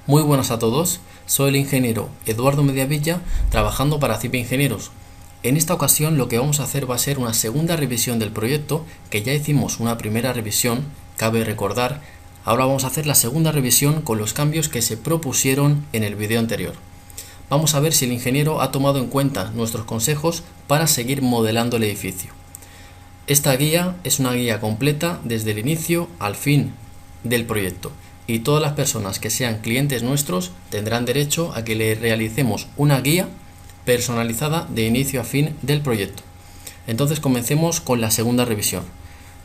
Muy buenas a todos, soy el ingeniero Eduardo Mediavilla trabajando para CIPE Ingenieros. En esta ocasión lo que vamos a hacer va a ser una segunda revisión del proyecto, que ya hicimos una primera revisión, cabe recordar. Ahora vamos a hacer la segunda revisión con los cambios que se propusieron en el vídeo anterior. Vamos a ver si el ingeniero ha tomado en cuenta nuestros consejos para seguir modelando el edificio. Esta guía es una guía completa desde el inicio al fin del proyecto, y todas las personas que sean clientes nuestros tendrán derecho a que le realicemos una guía personalizada de inicio a fin del proyecto. Entonces comencemos con la segunda revisión.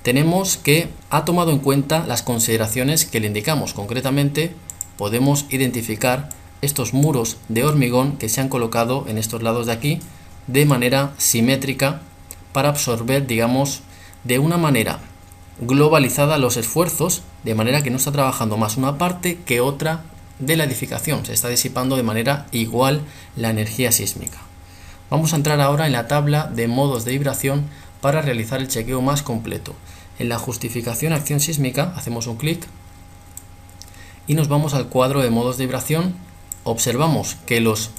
Tenemos que ha tomado en cuenta las consideraciones que le indicamos. Concretamente, podemos identificar estos muros de hormigón que se han colocado en estos lados de aquí de manera simétrica para absorber, digamos, de una manera globalizada los esfuerzos, de manera que no está trabajando más una parte que otra de la edificación, se está disipando de manera igual la energía sísmica. Vamos a entrar ahora en la tabla de modos de vibración para realizar el chequeo más completo. En la justificación acción sísmica hacemos un clic y nos vamos al cuadro de modos de vibración. Observamos que los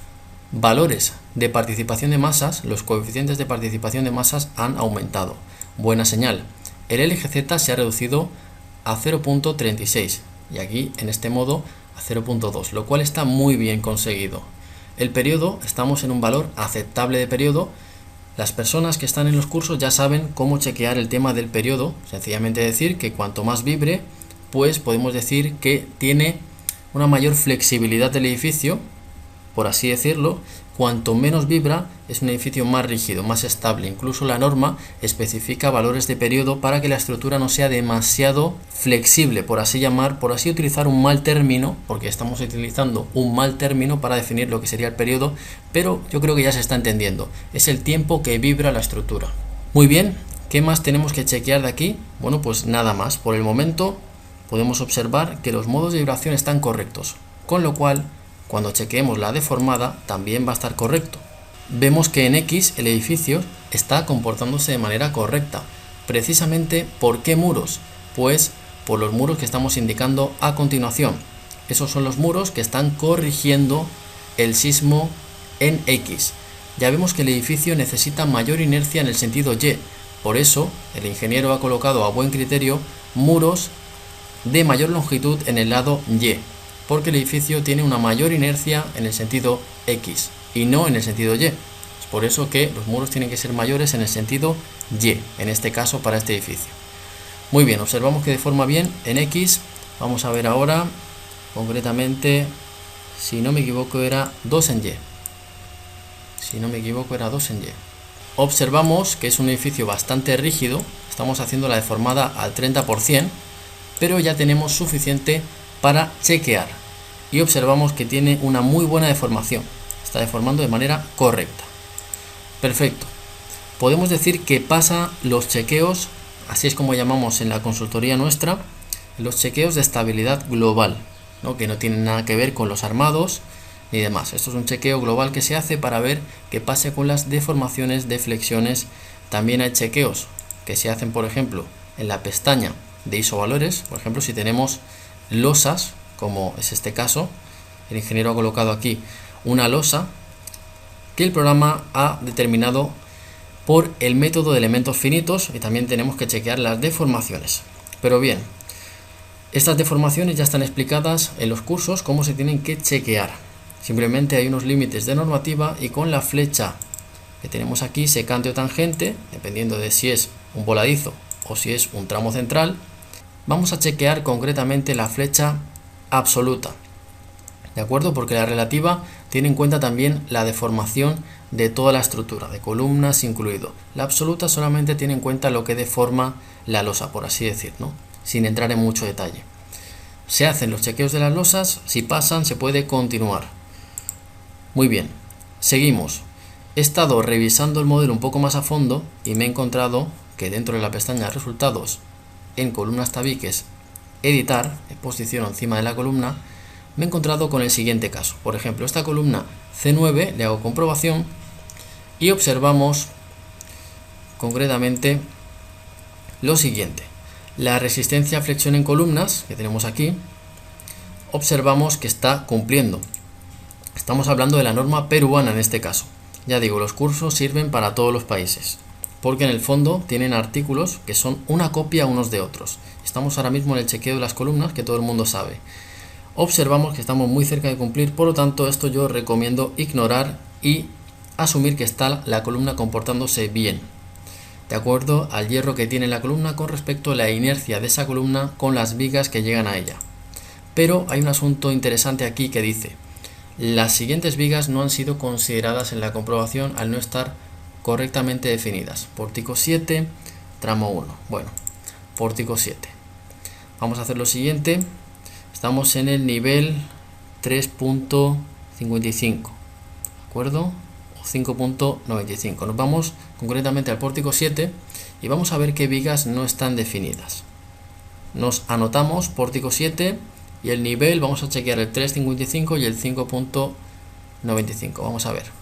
valores de participación de masas, los coeficientes de participación de masas han aumentado. Buena señal. El LGZ se ha reducido a 0.36 y aquí en este modo a 0.2, lo cual está muy bien conseguido. El periodo, estamos en un valor aceptable de periodo. Las personas que están en los cursos ya saben cómo chequear el tema del periodo. Sencillamente decir que cuanto más vibre, pues podemos decir que tiene una mayor flexibilidad del edificio, por así decirlo. Cuanto menos vibra, es un edificio más rígido, más estable. Incluso la norma especifica valores de periodo para que la estructura no sea demasiado flexible, por así utilizar un mal término, porque estamos utilizando un mal término para definir lo que sería el periodo, pero yo creo que ya se está entendiendo. Es el tiempo que vibra la estructura. Muy bien, ¿qué más tenemos que chequear de aquí? Bueno, pues nada más. Por el momento podemos observar que los modos de vibración están correctos, con lo cual cuando chequeemos la deformada también va a estar correcto. Vemos que en X el edificio está comportándose de manera correcta. Precisamente, ¿por qué muros? Pues por los muros que estamos indicando a continuación. Esos son los muros que están corrigiendo el sismo en X. Ya vemos que el edificio necesita mayor inercia en el sentido Y. Por eso el ingeniero ha colocado a buen criterio muros de mayor longitud en el lado Y, porque el edificio tiene una mayor inercia en el sentido X y no en el sentido Y. Es por eso que los muros tienen que ser mayores en el sentido Y, en este caso para este edificio. Muy bien, observamos que deforma bien en X. Vamos a ver ahora, concretamente, si no me equivoco era 2 en Y. Observamos que es un edificio bastante rígido. Estamos haciendo la deformada al 30%, pero ya tenemos suficiente para chequear y observamos que tiene una muy buena deformación, está deformando de manera correcta. Perfecto. Podemos decir que pasa los chequeos, así es como llamamos en la consultoría nuestra, los chequeos de estabilidad global, ¿no? Que no tienen nada que ver con los armados ni demás. Esto es un chequeo global que se hace para ver qué pasa con las deformaciones de flexiones. También hay chequeos que se hacen, por ejemplo, en la pestaña de isovalores. Por ejemplo, si tenemos losas, como es este caso, el ingeniero ha colocado aquí una losa que el programa ha determinado por el método de elementos finitos, y también tenemos que chequear las deformaciones. Pero bien, estas deformaciones ya están explicadas en los cursos cómo se tienen que chequear. Simplemente hay unos límites de normativa y con la flecha que tenemos aquí, secante o tangente, dependiendo de si es un voladizo o si es un tramo central, vamos a chequear concretamente la flecha absoluta, ¿de acuerdo? Porque la relativa tiene en cuenta también la deformación de toda la estructura, de columnas incluido. La absoluta solamente tiene en cuenta lo que deforma la losa, por así decir, ¿no? Sin entrar en mucho detalle. Se hacen los chequeos de las losas, si pasan se puede continuar. Muy bien, seguimos. He estado revisando el modelo un poco más a fondo y me he encontrado que dentro de la pestaña resultados, en columnas tabiques, editar, posiciono encima de la columna, me he encontrado con el siguiente caso. Por ejemplo, esta columna C9, le hago comprobación y observamos concretamente lo siguiente. La resistencia a flexión en columnas que tenemos aquí observamos que está cumpliendo. Estamos hablando de la norma peruana en este caso. Ya digo, los cursos sirven para todos los países, porque en el fondo tienen artículos que son una copia unos de otros. Estamos ahora mismo en el chequeo de las columnas, que todo el mundo sabe. Observamos que estamos muy cerca de cumplir, por lo tanto esto yo recomiendo ignorar y asumir que está la columna comportándose bien, de acuerdo al hierro que tiene la columna con respecto a la inercia de esa columna con las vigas que llegan a ella. Pero hay un asunto interesante aquí que dice: las siguientes vigas no han sido consideradas en la comprobación al no estar correctamente definidas. Pórtico 7, tramo 1. Bueno, pórtico 7. Vamos a hacer lo siguiente. Estamos en el nivel 3.55, ¿de acuerdo? O 5.95. Nos vamos concretamente al pórtico 7 y vamos a ver qué vigas no están definidas. Nos anotamos pórtico 7 y el nivel, vamos a chequear el 3.55 y el 5.95. Vamos a ver.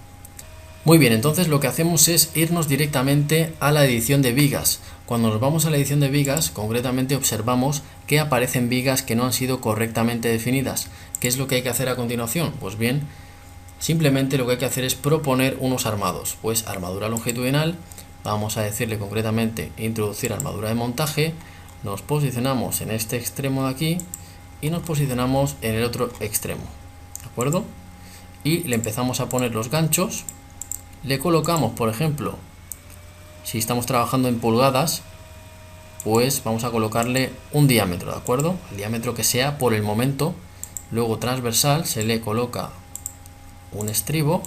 Muy bien, entonces lo que hacemos es irnos directamente a la edición de vigas. Cuando nos vamos a la edición de vigas, concretamente observamos que aparecen vigas que no han sido correctamente definidas. ¿Qué es lo que hay que hacer a continuación? Pues bien, simplemente lo que hay que hacer es proponer unos armados. Pues armadura longitudinal, vamos a decirle concretamente introducir armadura de montaje, nos posicionamos en este extremo de aquí y nos posicionamos en el otro extremo, ¿de acuerdo? Y le empezamos a poner los ganchos, le colocamos, por ejemplo, si estamos trabajando en pulgadas, pues vamos a colocarle un diámetro, ¿de acuerdo? El diámetro que sea por el momento. Luego transversal se le coloca un estribo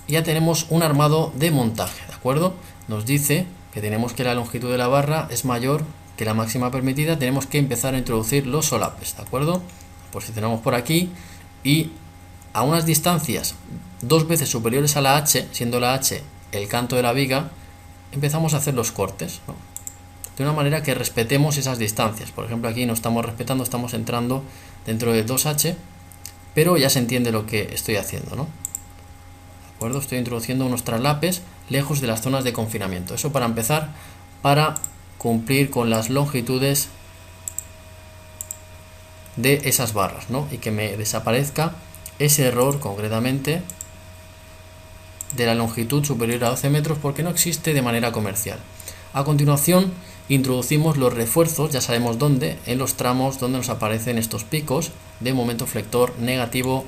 y ya tenemos un armado de montaje, ¿de acuerdo? Nos dice que tenemos que la longitud de la barra es mayor que la máxima permitida, tenemos que empezar a introducir los solapes, ¿de acuerdo? Posicionamos por aquí y a unas distancias 2 veces superiores a la H, siendo la H el canto de la viga, empezamos a hacer los cortes, ¿no? De una manera que respetemos esas distancias. Por ejemplo, aquí no estamos respetando, estamos entrando dentro de 2H, pero ya se entiende lo que estoy haciendo, ¿no? ¿De acuerdo? Estoy introduciendo unos traslapes lejos de las zonas de confinamiento. Eso para empezar, para cumplir con las longitudes de esas barras, ¿no? Y que me desaparezca ese error concretamente de la longitud superior a 12 metros, porque no existe de manera comercial. A continuación introducimos los refuerzos, ya sabemos dónde, en los tramos donde nos aparecen estos picos de momento flector negativo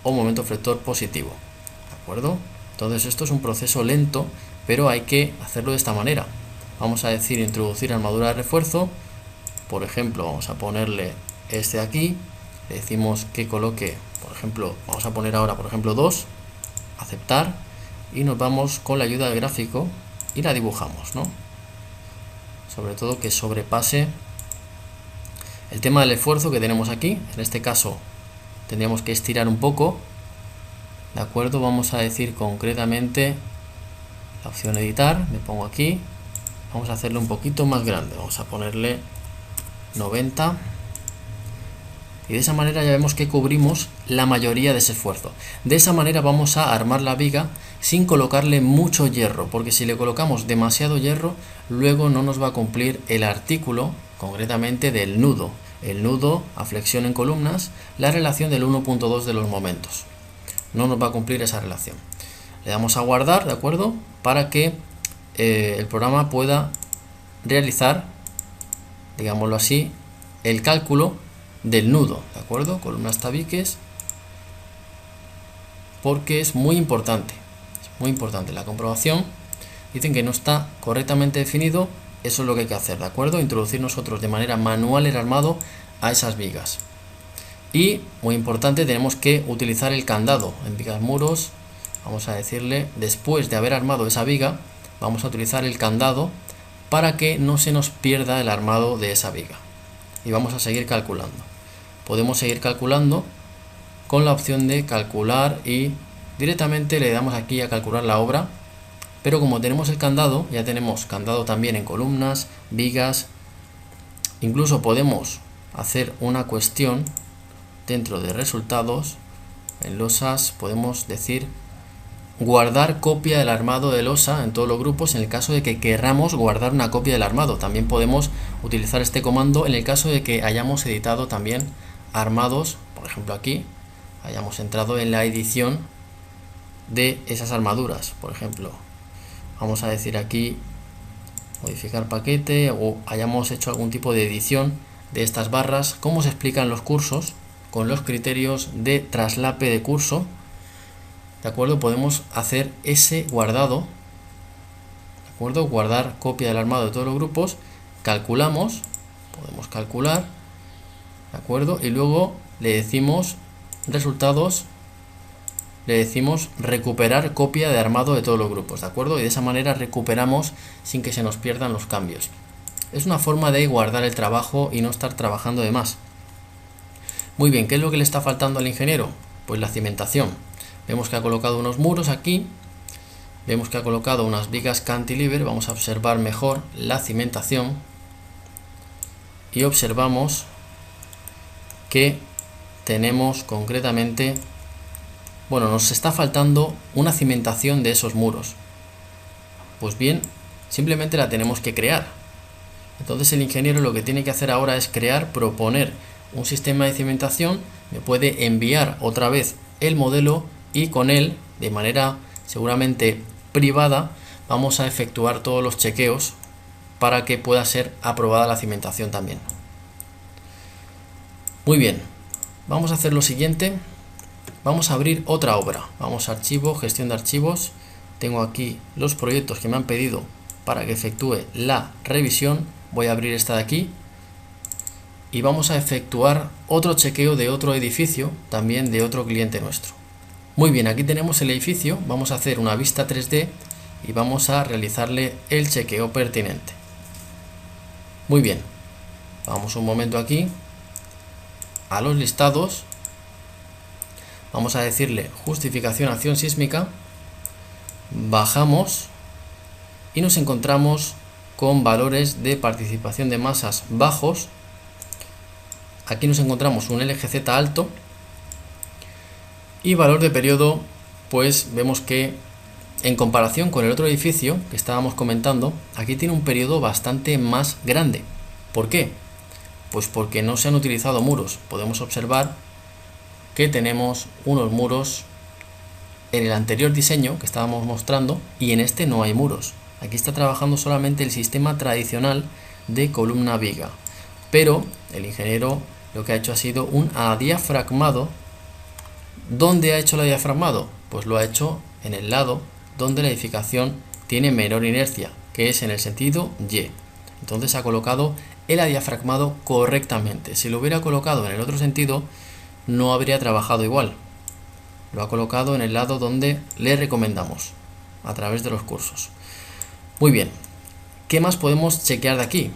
o momento flector positivo, ¿de acuerdo? Entonces esto es un proceso lento, pero hay que hacerlo de esta manera. Vamos a decir introducir armadura de refuerzo, por ejemplo vamos a ponerle este de aquí, le decimos que coloque, por ejemplo, vamos a poner ahora por ejemplo 2, aceptar, y nos vamos con la ayuda del gráfico y la dibujamos, ¿no? Sobre todo que sobrepase el tema del esfuerzo que tenemos aquí. En este caso tendríamos que estirar un poco, ¿de acuerdo? Vamos a decir concretamente la opción editar, me pongo aquí, vamos a hacerle un poquito más grande, vamos a ponerle 90. Y de esa manera ya vemos que cubrimos la mayoría de ese esfuerzo. De esa manera vamos a armar la viga sin colocarle mucho hierro, porque si le colocamos demasiado hierro, luego no nos va a cumplir el artículo, concretamente del nudo. El nudo a flexión en columnas, la relación del 1.2 de los momentos. No nos va a cumplir esa relación. Le damos a guardar, ¿de acuerdo? Para que el programa pueda realizar, digámoslo así, el cálculo del nudo, ¿de acuerdo? Columnas tabiques, porque es muy importante la comprobación. Dicen que no está correctamente definido, eso es lo que hay que hacer, ¿de acuerdo? Introducir nosotros de manera manual el armado a esas vigas. Y muy importante, tenemos que utilizar el candado en vigas muros. Vamos a decirle, después de haber armado esa viga, vamos a utilizar el candado para que no se nos pierda el armado de esa viga. Y vamos a seguir calculando. Podemos seguir calculando con la opción de calcular y directamente le damos aquí a calcular la obra, pero como tenemos el candado, ya tenemos candado también en columnas, vigas, incluso podemos hacer una cuestión dentro de resultados, en losas podemos decir guardar copia del armado de losa en todos los grupos en el caso de que querramos guardar una copia del armado. También podemos utilizar este comando en el caso de que hayamos editado también armados, por ejemplo aquí, hayamos entrado en la edición de esas armaduras. Por ejemplo, vamos a decir aquí modificar paquete, o hayamos hecho algún tipo de edición de estas barras, como se explica en los cursos, con los criterios de traslape de curso. ¿De acuerdo? Podemos hacer ese guardado, ¿de acuerdo? Guardar copia del armado de todos los grupos, calculamos, podemos calcular, ¿de acuerdo? Y luego le decimos resultados, le decimos recuperar copia de armado de todos los grupos, ¿de acuerdo? Y de esa manera recuperamos sin que se nos pierdan los cambios. Es una forma de guardar el trabajo y no estar trabajando de más. Muy bien, ¿qué es lo que le está faltando al ingeniero? Pues la cimentación. Vemos que ha colocado unos muros aquí, vemos que ha colocado unas vigas cantilever. Vamos a observar mejor la cimentación y observamos que tenemos concretamente, bueno, nos está faltando una cimentación de esos muros. Pues bien, simplemente la tenemos que crear. Entonces el ingeniero lo que tiene que hacer ahora es crear, proponer un sistema de cimentación, me puede enviar otra vez el modelo y con él, de manera seguramente privada, vamos a efectuar todos los chequeos para que pueda ser aprobada la cimentación también. Muy bien, vamos a hacer lo siguiente. Vamos a abrir otra obra. Vamos a archivo, gestión de archivos. Tengo aquí los proyectos que me han pedido para que efectúe la revisión. Voy a abrir esta de aquí y vamos a efectuar otro chequeo de otro edificio, también de otro cliente nuestro. Muy bien, aquí tenemos el edificio. Vamos a hacer una vista 3D y vamos a realizarle el chequeo pertinente. Muy bien, vamos un momento aquí a los listados. Vamos a decirle justificación acción sísmica, bajamos y nos encontramos con valores de participación de masas bajos. Aquí nos encontramos un LGZ alto y valor de periodo, pues vemos que en comparación con el otro edificio que estábamos comentando, aquí tiene un periodo bastante más grande. ¿Por qué? Pues porque no se han utilizado muros. Podemos observar que tenemos unos muros en el anterior diseño que estábamos mostrando y en este no hay muros. Aquí está trabajando solamente el sistema tradicional de columna viga, pero el ingeniero lo que ha hecho ha sido un adiafragmado. ¿Dónde ha hecho el adiafragmado? Pues lo ha hecho en el lado donde la edificación tiene menor inercia, que es en el sentido Y. Entonces ha colocado el adiafragmado correctamente. Si lo hubiera colocado en el otro sentido, no habría trabajado igual. Lo ha colocado en el lado donde le recomendamos a través de los cursos. Muy bien, ¿qué más podemos chequear de aquí?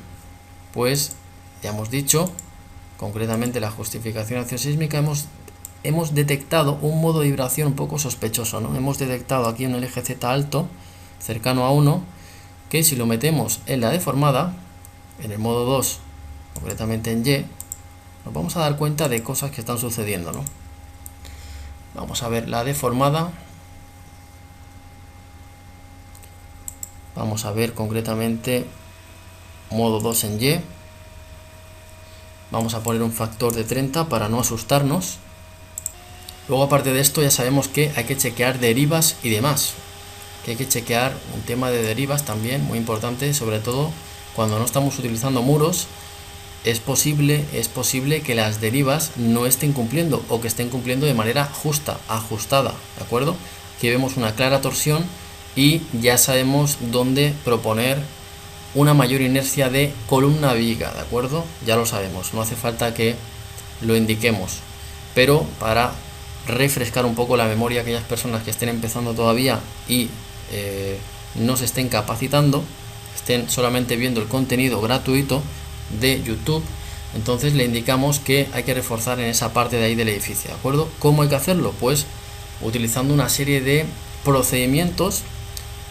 Pues ya hemos dicho, concretamente la justificación acción sísmica, hemos detectado un modo de vibración un poco sospechoso, ¿no? Hemos detectado aquí un LGZ alto, cercano a 1, que si lo metemos en la deformada, en el modo 2, concretamente en Y, nos vamos a dar cuenta de cosas que están sucediendo, ¿no? Vamos a ver la deformada. Vamos a ver concretamente modo 2 en Y. Vamos a poner un factor de 30 para no asustarnos. Luego, aparte de esto, ya sabemos que hay que chequear derivas y demás. Que hay que chequear un tema de derivas también, muy importante, sobre todo cuando no estamos utilizando muros. Es posible que las derivas no estén cumpliendo o que estén cumpliendo de manera justa, ajustada, ¿de acuerdo? Aquí vemos una clara torsión y ya sabemos dónde proponer una mayor inercia de columna viga, ¿de acuerdo? Ya lo sabemos, no hace falta que lo indiquemos, pero para refrescar un poco la memoria a aquellas personas que estén empezando todavía y no se estén capacitando, estén solamente viendo el contenido gratuito de YouTube, entonces le indicamos que hay que reforzar en esa parte de ahí del edificio, ¿de acuerdo? ¿Cómo hay que hacerlo? Pues utilizando una serie de procedimientos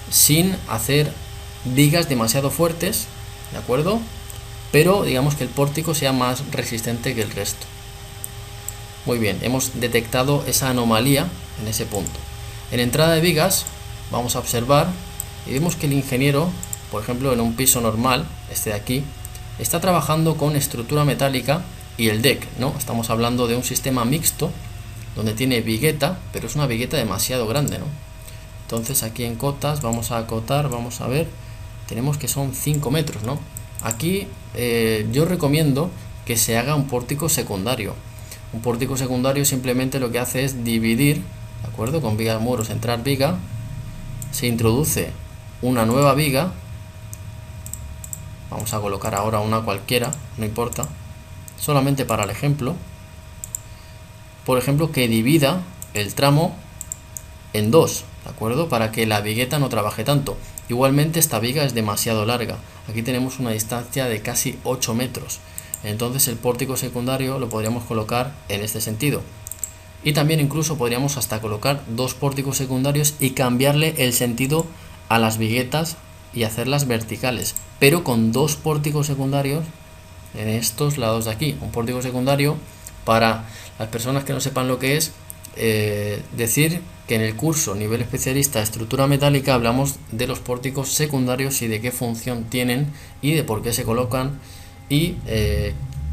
sin hacer vigas demasiado fuertes, ¿de acuerdo? Pero digamos que el pórtico sea más resistente que el resto. Muy bien, hemos detectado esa anomalía en ese punto. En entrada de vigas vamos a observar y vemos que el ingeniero, por ejemplo en un piso normal, este de aquí, está trabajando con estructura metálica y el deck, ¿no? Estamos hablando de un sistema mixto donde tiene vigueta, pero es una vigueta demasiado grande, ¿no? Entonces aquí en cotas vamos a acotar, vamos a ver, tenemos que son 5 metros, ¿no? Aquí yo recomiendo que se haga un pórtico secundario. Un pórtico secundario simplemente lo que hace es dividir, ¿de acuerdo? Con viga, muros, entrar viga, se introduce una nueva viga, vamos a colocar ahora una cualquiera, no importa, solamente para el ejemplo, por ejemplo, que divida el tramo en dos, ¿de acuerdo? Para que la vigueta no trabaje tanto. Igualmente esta viga es demasiado larga, aquí tenemos una distancia de casi 8 metros, entonces el pórtico secundario lo podríamos colocar en este sentido. Y también incluso podríamos hasta colocar dos pórticos secundarios y cambiarle el sentido a las viguetas y hacerlas verticales, pero con dos pórticos secundarios en estos lados de aquí. Un pórtico secundario, para las personas que no sepan lo que es, decir que en el curso nivel especialista de estructura metálica hablamos de los pórticos secundarios y de qué función tienen y de por qué se colocan y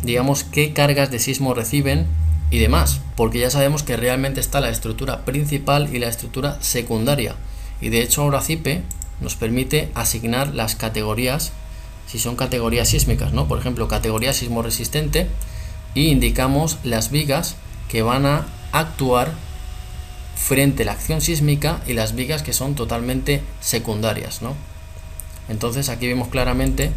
digamos qué cargas de sismo reciben y demás, porque ya sabemos que realmente está la estructura principal y la estructura secundaria, y de hecho ahora CIPE nos permite asignar las categorías, si son categorías sísmicas, ¿no? Por ejemplo, categoría sismo resistente, y indicamos las vigas que van a actuar frente a la acción sísmica y las vigas que son totalmente secundarias, ¿no? Entonces aquí vemos claramente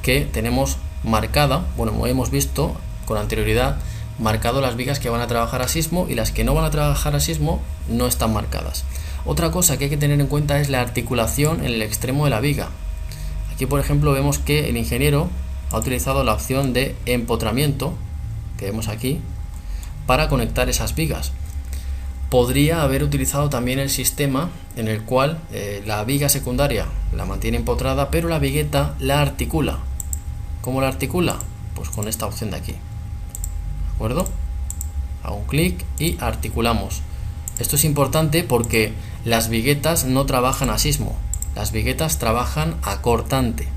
que tenemos marcada, bueno, como hemos visto con anterioridad, marcado las vigas que van a trabajar a sismo y las que no van a trabajar a sismo no están marcadas. Otra cosa que hay que tener en cuenta es la articulación en el extremo de la viga. Aquí por ejemplo vemos que el ingeniero ha utilizado la opción de empotramiento, que vemos aquí, para conectar esas vigas. Podría haber utilizado también el sistema en el cual la viga secundaria la mantiene empotrada, pero la vigueta la articula. ¿Cómo la articula? Pues con esta opción de aquí. ¿De acuerdo? Hago un clic y articulamos. Esto es importante porque las viguetas no trabajan a sismo, las viguetas trabajan a cortante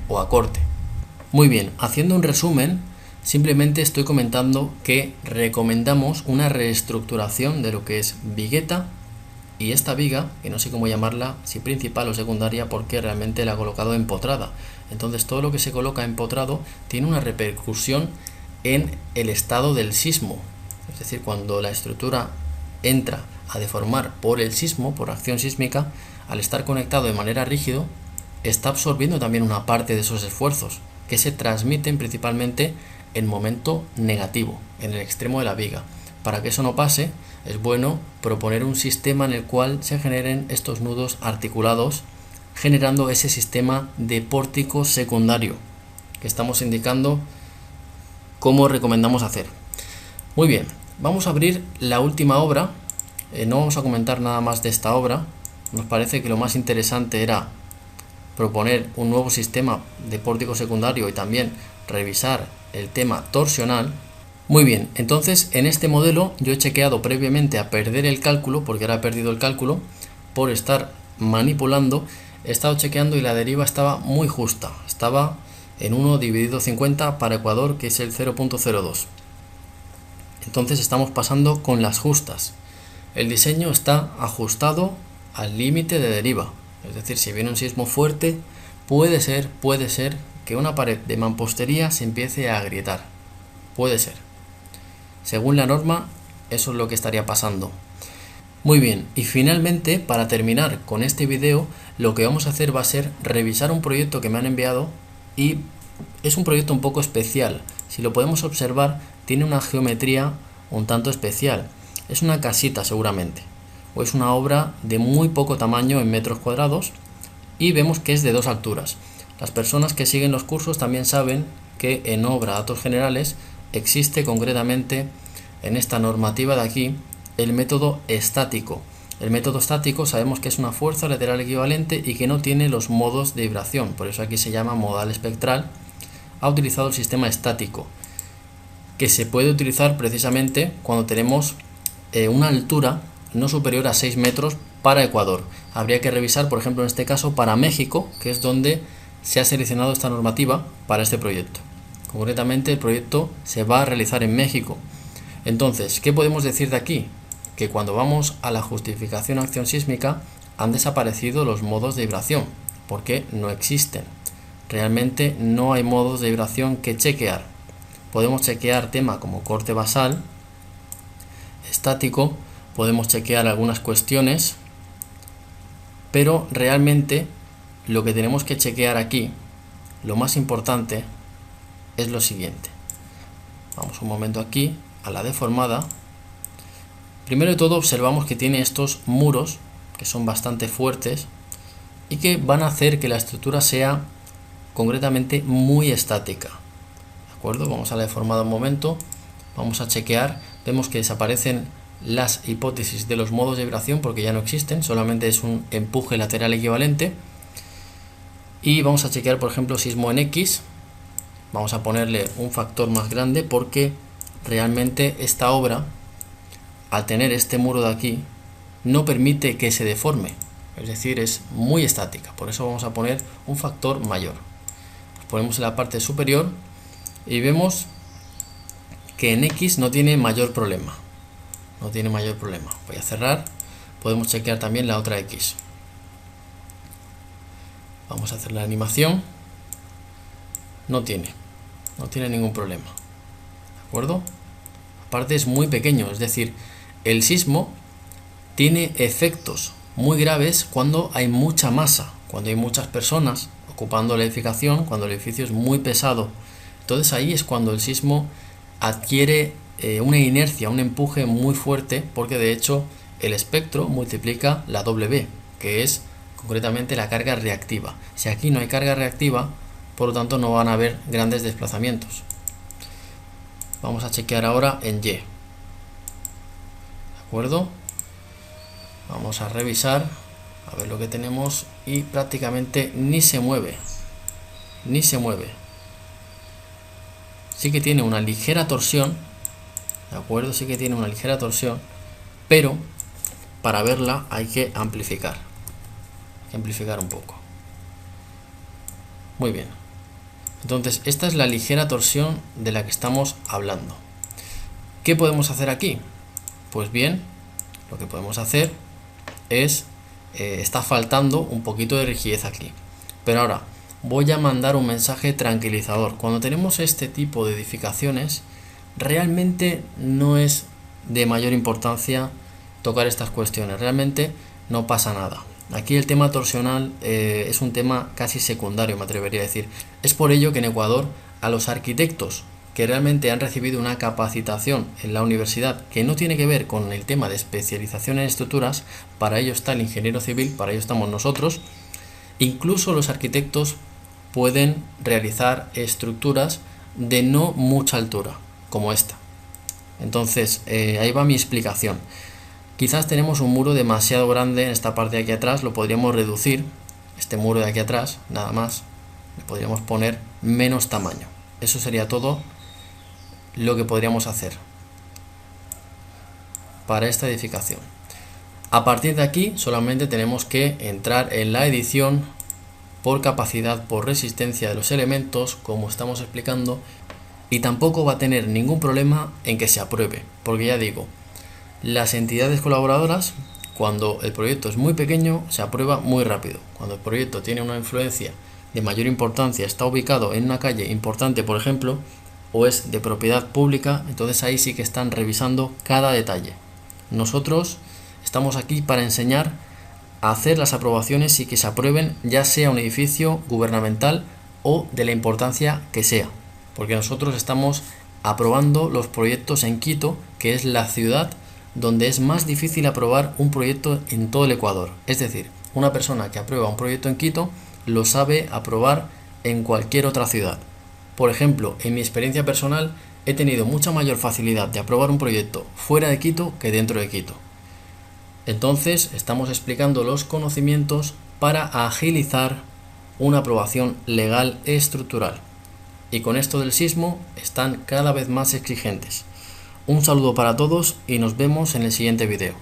o a corte. Muy bien, haciendo un resumen, simplemente estoy comentando que recomendamos una reestructuración de lo que es vigueta y esta viga, que no sé cómo llamarla, si principal o secundaria, porque realmente la he colocado empotrada. Entonces todo lo que se coloca empotrado tiene una repercusión en el estado del sismo, es decir, cuando la estructura entra a deformar por el sismo, por acción sísmica, al estar conectado de manera rígido, está absorbiendo también una parte de esos esfuerzos que se transmiten principalmente en momento negativo, en el extremo de la viga. Para que eso no pase, es bueno proponer un sistema en el cual se generen estos nudos articulados, generando ese sistema de pórtico secundario que estamos indicando cómo recomendamos hacer. Muy bien, vamos a abrir la última obra. No vamos a comentar nada más de esta obra. Nos parece que lo más interesante era proponer un nuevo sistema de pórtico secundario y también revisar el tema torsional. Muy bien, entonces en este modelo yo he chequeado previamente a perder el cálculo, porque ahora he perdido el cálculo por estar manipulando. He estado chequeando y la deriva estaba muy justa, estaba en 1 dividido 50 para Ecuador, que es el 0.02. Entonces estamos pasando con las justas. El diseño está ajustado al límite de deriva, es decir, si viene un sismo fuerte, puede ser que una pared de mampostería se empiece a agrietar, puede ser. Según la norma, eso es lo que estaría pasando. Muy bien, y finalmente, para terminar con este video, lo que vamos a hacer va a ser revisar un proyecto que me han enviado, y es un proyecto un poco especial. Si lo podemos observar, tiene una geometría un tanto especial. Es una casita seguramente, o es una obra de muy poco tamaño en metros cuadrados, y vemos que es de 2 alturas. Las personas que siguen los cursos también saben que en obra datos generales existe concretamente en esta normativa de aquí el método estático. El método estático sabemos que es una fuerza lateral equivalente y que no tiene los modos de vibración, por eso aquí se llama modal espectral. Ha utilizado el sistema estático, que se puede utilizar precisamente cuando tenemos una altura no superior a 6 metros para Ecuador. Habría que revisar, por ejemplo, en este caso para México, que es donde se ha seleccionado esta normativa para este proyecto. Concretamente, el proyecto se va a realizar en México. Entonces, ¿qué podemos decir de aquí? Que cuando vamos a la justificación acción sísmica han desaparecido los modos de vibración, porque no existen. Realmente no hay modos de vibración que chequear. Podemos chequear tema como corte basal, estático, podemos chequear algunas cuestiones, pero realmente lo que tenemos que chequear aquí, lo más importante, es lo siguiente. Vamos un momento aquí a la deformada. Primero de todo observamos que tiene estos muros que son bastante fuertes y que van a hacer que la estructura sea concretamente muy estática. ¿De acuerdo? Vamos a la deformada un momento, vamos a chequear, vemos que desaparecen las hipótesis de los modos de vibración porque ya no existen, solamente es un empuje lateral equivalente. Y vamos a chequear, por ejemplo, sismo en X. Vamos a ponerle un factor más grande porque realmente esta obra, al tener este muro de aquí, no permite que se deforme, es decir, es muy estática. Por eso vamos a poner un factor mayor. Lo ponemos en la parte superior y vemos que en X no tiene mayor problema. No tiene mayor problema. Voy a cerrar. Podemos chequear también la otra X. Vamos a hacer la animación. No tiene ningún problema. ¿De acuerdo? Aparte es muy pequeño, es decir, el sismo tiene efectos muy graves cuando hay mucha masa, cuando hay muchas personas ocupando la edificación, cuando el edificio es muy pesado. Entonces ahí es cuando el sismo adquiere una inercia, un empuje muy fuerte, porque de hecho el espectro multiplica la W, que es concretamente la carga reactiva. Si aquí no hay carga reactiva, por lo tanto no van a haber grandes desplazamientos. Vamos a chequear ahora en Y. ¿De acuerdo? Vamos a revisar, a ver lo que tenemos y prácticamente ni se mueve. Ni se mueve. Sí que tiene una ligera torsión, ¿de acuerdo? Sí que tiene una ligera torsión, pero para verla hay que amplificar. Hay que amplificar un poco. Muy bien. Entonces, esta es la ligera torsión de la que estamos hablando. ¿Qué podemos hacer aquí? Pues bien, lo que podemos hacer es, está faltando un poquito de rigidez aquí. Pero ahora, voy a mandar un mensaje tranquilizador. Cuando tenemos este tipo de edificaciones, realmente no es de mayor importancia tocar estas cuestiones. Realmente no pasa nada. Aquí el tema torsional es un tema casi secundario, me atrevería a decir. Es por ello que en Ecuador a los arquitectos que realmente han recibido una capacitación en la universidad que no tiene que ver con el tema de especialización en estructuras, para ello está el ingeniero civil, para ello estamos nosotros. Incluso los arquitectos pueden realizar estructuras de no mucha altura, como esta. Entonces, ahí va mi explicación. Quizás tenemos un muro demasiado grande en esta parte de aquí atrás, lo podríamos reducir, este muro de aquí atrás, nada más, le podríamos poner menos tamaño. Eso sería todo lo que podríamos hacer para esta edificación. A partir de aquí solamente tenemos que entrar en la edición por capacidad, por resistencia de los elementos, como estamos explicando, y tampoco va a tener ningún problema en que se apruebe, porque ya digo, las entidades colaboradoras, cuando el proyecto es muy pequeño, se aprueba muy rápido. Cuando el proyecto tiene una influencia de mayor importancia, está ubicado en una calle importante, por ejemplo, o es de propiedad pública, entonces ahí sí que están revisando cada detalle. Nosotros estamos aquí para enseñar a hacer las aprobaciones y que se aprueben, ya sea un edificio gubernamental o de la importancia que sea, porque nosotros estamos aprobando los proyectos en Quito, que es la ciudad donde es más difícil aprobar un proyecto en todo el Ecuador. Es decir, una persona que aprueba un proyecto en Quito lo sabe aprobar en cualquier otra ciudad. Por ejemplo, en mi experiencia personal he tenido mucha mayor facilidad de aprobar un proyecto fuera de Quito que dentro de Quito. Entonces, estamos explicando los conocimientos para agilizar una aprobación legal estructural. Y con esto del sismo están cada vez más exigentes. Un saludo para todos y nos vemos en el siguiente video.